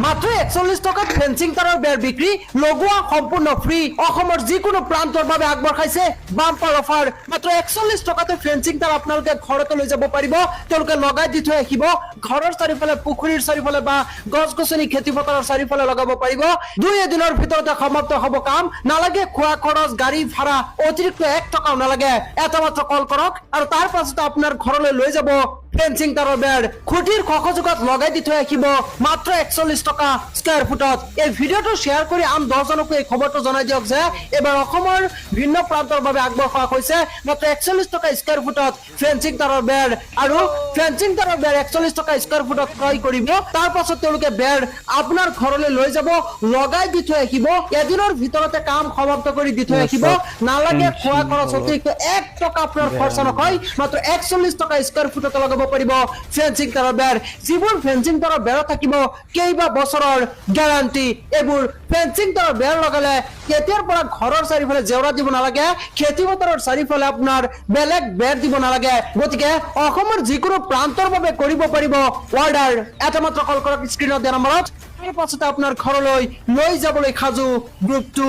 মাত্ৰ 41 টকাত ফেন্সিং তাৰৰ বেৰ বিক্ৰী লগোৱা সম্পূৰ্ণ ফ্ৰী অসমৰ যিকোনো প্ৰান্তৰ বাবে আগবঢ়াইছে বাম্পাৰ অফাৰ মাত্ৰ 41 টকাতে ফেন্সিং তাৰ আপোনালোকে ঘৰতে লৈ যাব পাৰিব তেওঁলোকে লগাই দি থৈ আহিব ঘৰৰ চাৰিফালে পুখুৰীৰ চাৰিফালে বা গছ গছনি খেতি পথাৰৰ চাৰিফালে লগাব পাৰিব 2 দিনৰ ভিতৰতে সমাপ্ত হ'ব কাম নালাগে খোৱা খৰচ গাড়ী ভাড়া অতিৰিক্ত 1 টকাও নালাগে এটা মাত্ৰ কল কৰক আৰু তাৰ পাছতে আপোনাৰ ঘৰলৈ লৈ যাব ফেন্সিং তাৰৰ বেৰ খুঁটিৰ খখজুকত লগাই দি থৈ আহিব মাত্ৰ 41 টকা স্কয়াৰ ফুটত এই ভিডিঅটো শেয়াৰ কৰি আন 10 জনকো এই খবৰটো জনাই দিয়ক যে এবাৰ অসমৰ ভিন্ন প্ৰান্তৰ বাবে আগবঢ়োৱা হৈছে মাত্ৰ 41 টকা স্কয়াৰ ফুটত ফেন্সিং তাৰৰ বেৰ আৰু ফেন্সিং তাৰৰ বেৰ 41 টকা স্কয়াৰ ফুটত ক্ৰয় কৰিব তাৰ পাছত তেওঁলোকে বেৰ আপোনাৰ ঘৰলৈ লৈ যাব লগাই দি থৈ আহিব এদিনৰ ভিতৰতে কাম সমাপ্ত কৰি দি থৈ আহিব নালাগে খোৱা খৰচ অতিৰিক্ত 1 টকা আপোনাৰ খৰচ নহয় মাত্ৰ 41 টকা স্কয়াৰ ফুটত লগাব পাৰিব ফেন্সিং তাৰৰ বেৰ যিবোৰ ফেন্সিং তাৰৰ বেৰ থাকিব কেইবা বছৰৰ গ্যাৰান্টি এইবোৰ ফেন্সিং তাৰৰ বেৰ লগালে কেতিয়াৰ পৰা ঘৰৰ চাৰিফালে জেওৰা দিব নালাগে খেতি পথাৰৰ চাৰিফালে আপোনাৰ বেলেগ বেৰ দিব নালাগে গতিকে অসমৰ যিকোনো প্ৰান্তৰ বাবে কৰিব পাৰিব অৰ্ডাৰ এটা মাত্ৰ কল কৰক স্ক্ৰিনত দিয়া নম্বৰত তাৰ পাছতে আপোনাৰ ঘৰলৈ লৈ যাবলৈ খাজু গ্ৰুপটো